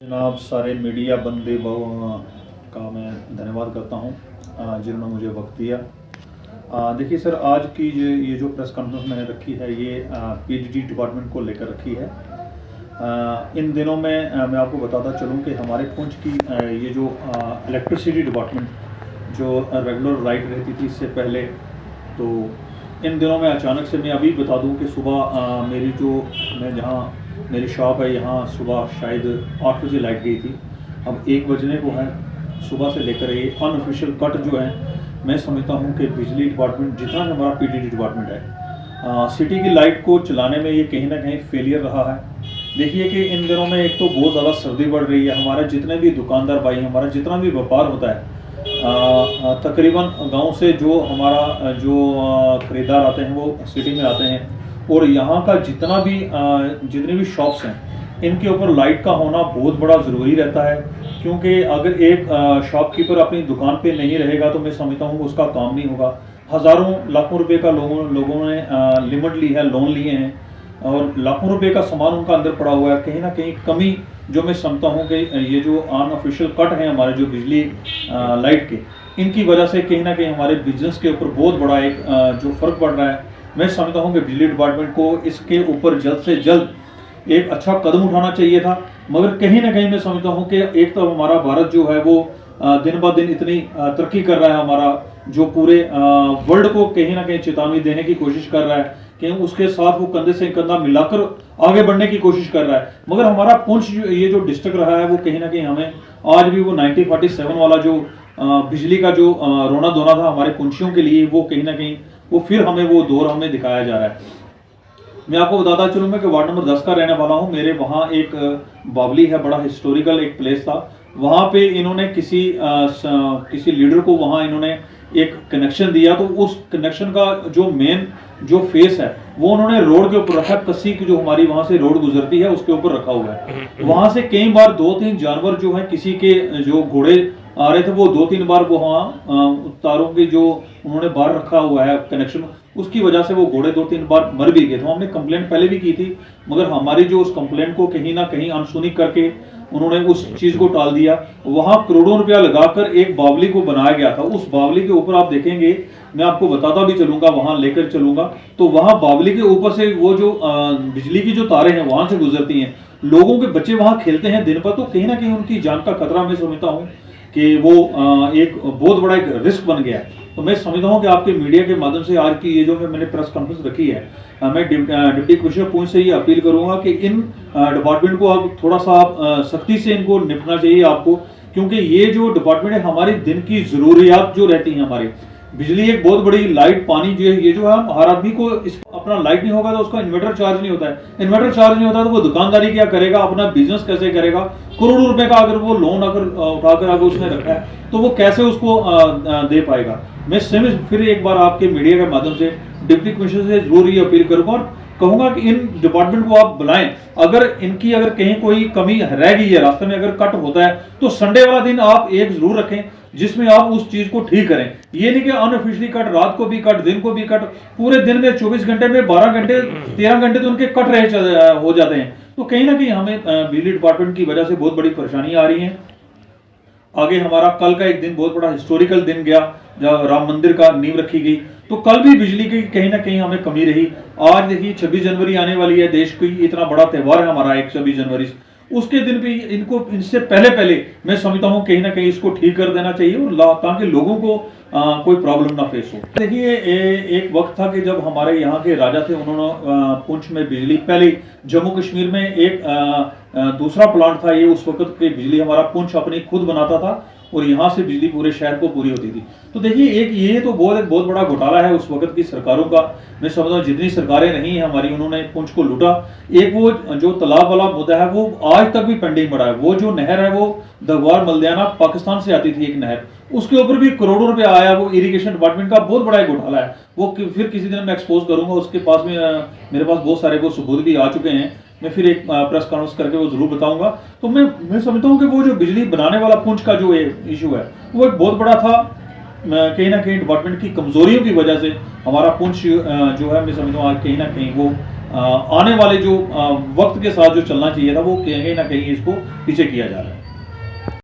जनाब सारे मीडिया बंदे का मैं धन्यवाद करता हूँ जिन्होंने मुझे वक्त दिया। देखिए सर, आज की जो प्रेस कॉन्फ्रेंस मैंने रखी है ये पीडीडी डिपार्टमेंट को लेकर रखी है। इन दिनों में मैं आपको बताता चलूँ कि हमारे पुंछ की ये जो इलेक्ट्रिसिटी डिपार्टमेंट जो रेगुलर लाइट रहती थी इससे पहले, तो इन दिनों में अचानक से मैं अभी बता दूं कि सुबह मैं जहाँ मेरी शॉप है यहाँ सुबह शायद 8 बजे लाइट गई थी। अब 1 बजने को है। सुबह से लेकर ये अनऑफिशियल कट जो है, मैं समझता हूँ कि बिजली डिपार्टमेंट जितना भी हमारा पीडीडी डिपार्टमेंट है, सिटी की लाइट को चलाने में ये कहीं ना कहीं फेलियर रहा है। देखिए कि इन दिनों में एक तो बहुत ज़्यादा सर्दी बढ़ रही है। हमारे जितने भी दुकानदार भाई, हमारा जितना भी व्यापार होता है, तकरीबन गांव से जो हमारा खरीदार आते हैं वो सिटी में आते हैं, और यहाँ का जितनी भी शॉप्स हैं इनके ऊपर लाइट का होना बहुत बड़ा ज़रूरी रहता है। क्योंकि अगर एक शॉपकीपर अपनी दुकान पे नहीं रहेगा तो मैं समझता हूँ उसका काम नहीं होगा। हज़ारों लाखों रुपए का लोगों ने लिमिट ली है, लोन लिए हैं, और लाखों रुपए का सामान उनका अंदर पड़ा हुआ है। कहीं ना कहीं कमी जो मैं समझता हूँ कि ये जो अनऑफिशियल कट हैं हमारे जो बिजली लाइट के, इनकी वजह से कहीं ना कहीं हमारे बिजनेस के ऊपर बहुत बड़ा एक जो फ़र्क पड़ रहा है। मैं समझता हूँ कि बिजली डिपार्टमेंट को इसके ऊपर जल्द से जल्द एक अच्छा कदम उठाना चाहिए था। मगर कहीं ना कहीं मैं समझता हूँ कि एक तो हमारा भारत जो है वो दिन ब दिन इतनी तरक्की कर रहा है, हमारा जो पूरे वर्ल्ड को कहीं ना कहीं चेतावनी देने की कोशिश कर रहा है कि उसके साथ वो कंधे से कंधा मिलाकर आगे बढ़ने की कोशिश कर रहा है। मगर हमारा पुंछ ये जो डिस्ट्रिक्ट रहा है वो कहीं ना कहीं हमें आज भी वो 1947 वाला जो बिजली का जो रोना धोना था हमारे पुंछियों के लिए, वो कहीं ना कहीं वो फिर हमें वो दौर हमें दिखाया जा रहा है। मैं आपको बताता चलूँ मैं कि वार्ड नंबर 10 का रहने वाला हूँ। मेरे वहाँ एक बावली है, बड़ा हिस्टोरिकल एक प्लेस था। वहाँ पे इन्होंने किसी लीडर को वहाँ इन्होंने एक कनेक्शन दिया, तो उस कनेक्शन का जो मेन जो फेस है वो उन्होंने रोड के ऊपर रखा। कस्सी की जो हमारी वहाँ से रोड गुजरती है उसके ऊपर रखा हुआ है। वहाँ से कई बार 2-3 जानवर जो है, किसी के जो घोड़े आ रहे थे, वो 2-3 बार वो वहाँ तारों के जो उन्होंने बाहर रखा हुआ है कनेक्शन, उसकी वजह से वो घोड़े 2-3 बार मर भी गए थे। हमने कंप्लेंट पहले भी की थी, मगर हमारी जो उस कंप्लेंट को कहीं ना कहीं अनसुनी करके उन्होंने उस चीज को टाल दिया। वहां करोड़ों रुपया लगाकर एक बावली को बनाया गया था। उस बावली के ऊपर आप देखेंगे, मैं आपको बताता भी चलूंगा, वहां लेकर चलूंगा, तो वहां बावली के ऊपर से वो जो बिजली की जो तारें हैं वहां से गुजरती हैं। लोगों के बच्चे वहां खेलते हैं दिन पर, तो कहीं ना कहीं उनकी जान का खतरा मैं समझता हूँ कि वो एक बहुत बड़ा एक रिस्क बन गया है। तो मैं समझता हूँ कि आपके मीडिया के माध्यम से आज की ये जो मैंने प्रेस कॉन्फ्रेंस रखी है, मैं डिप्टी कमिश्नर पुंछ से ये अपील करूंगा कि इन डिपार्टमेंट को आप थोड़ा सा सख्ती से इनको निपटना चाहिए आपको। क्योंकि ये जो डिपार्टमेंट है हमारी दिन की जरूरियात जो रहती हैं, हमारी बिजली एक बहुत बड़ी, लाइट पानी जो है, ये जो है हर आदमी को अपना लाइट नहीं होगा तो उसका इन्वर्टर चार्ज नहीं होता है। इन्वर्टर चार्ज नहीं होता तो वो दुकानदारी क्या करेगा, अपना बिजनेस कैसे करेगा। करोड़ों रुपए का अगर वो लोन उठाकर अगर उसने रखा है तो वो कैसे उसको दे पाएगा। मैं फिर एक बार आपके मीडिया के माध्यम से डिप्टी कमिश्नर से जरूर ये अपील करूंगा और कहूंगा कि इन डिपार्टमेंट को आप बुलाएं। अगर कहीं कोई कमी रह गई है, रास्ते में अगर कट होता है, तो संडे वाला दिन आप एक जरूर रखें जिसमें आप उस चीज को ठीक करें। ये नहीं कि अनऑफिशियली कट, रात को भी कट, दिन को भी कट, पूरे दिन में 24 घंटे में 12 घंटे 13 घंटे तो उनके कट हो जाते हैं। तो कहीं ना कहीं हमें बिजली डिपार्टमेंट की वजह से बहुत बड़ी परेशानी आ रही है। आगे हमारा कल का एक दिन बहुत बड़ा हिस्टोरिकल दिन गया जब राम मंदिर का नींव रखी गई, तो कल भी बिजली की कहीं ना कहीं हमें कमी रही। आज देखिए 26 जनवरी आने वाली है, देश की इतना बड़ा त्यौहार है हमारा एक 26 जनवरी, उसके दिन भी इनसे पहले मैं समझता हूँ कहीं ना कहीं इसको ठीक कर देना चाहिए, और ताकि लोगों को कोई प्रॉब्लम ना फेस हो। देखिए एक वक्त था कि जब हमारे यहाँ के राजा थे, उन्होंने पुंछ में बिजली, पहले जम्मू कश्मीर में एक दूसरा प्लांट था, ये उस वक्त की बिजली हमारा पुंछ अपनी खुद बनाता था और यहाँ से बिजली पूरे शहर को पूरी होती थी। तो देखिए ये तो बहुत बड़ा घोटाला है उस वक्त की सरकारों का। मैं समझता हूँ जितनी सरकारें रही हैं हमारी, उन्होंने पुंछ को लूटा। एक वो जो तालाब वाला मुद्दा है वो आज तक भी पेंडिंग पड़ा है। वो जो नहर है वो दगवार मल्दियाना पाकिस्तान से आती थी एक नहर, उसके ऊपर भी करोड़ों रुपया आया। वो इरिगेशन डिपार्टमेंट का बहुत बड़ा एक घोटाला है, वो फिर किसी दिन मैं एक्सपोज करूंगा। उसके पास में मेरे पास बहुत सारे वो सबूत भी आ चुके हैं, मैं फिर एक प्रेस कॉन्फ्रेंस करके वो जरूर बताऊंगा। तो मैं समझता हूँ कि वो जो बिजली बनाने वाला पुंछ का जो इशू है वो एक बहुत बड़ा था। कहीं ना कहीं डिपार्टमेंट की कमजोरियों की वजह से हमारा पुंछ जो है, मैं समझता हूँ कहीं ना कहीं वो आने वाले जो वक्त के साथ जो चलना चाहिए था वो कहीं ना कहीं इसको पीछे किया जा रहा है।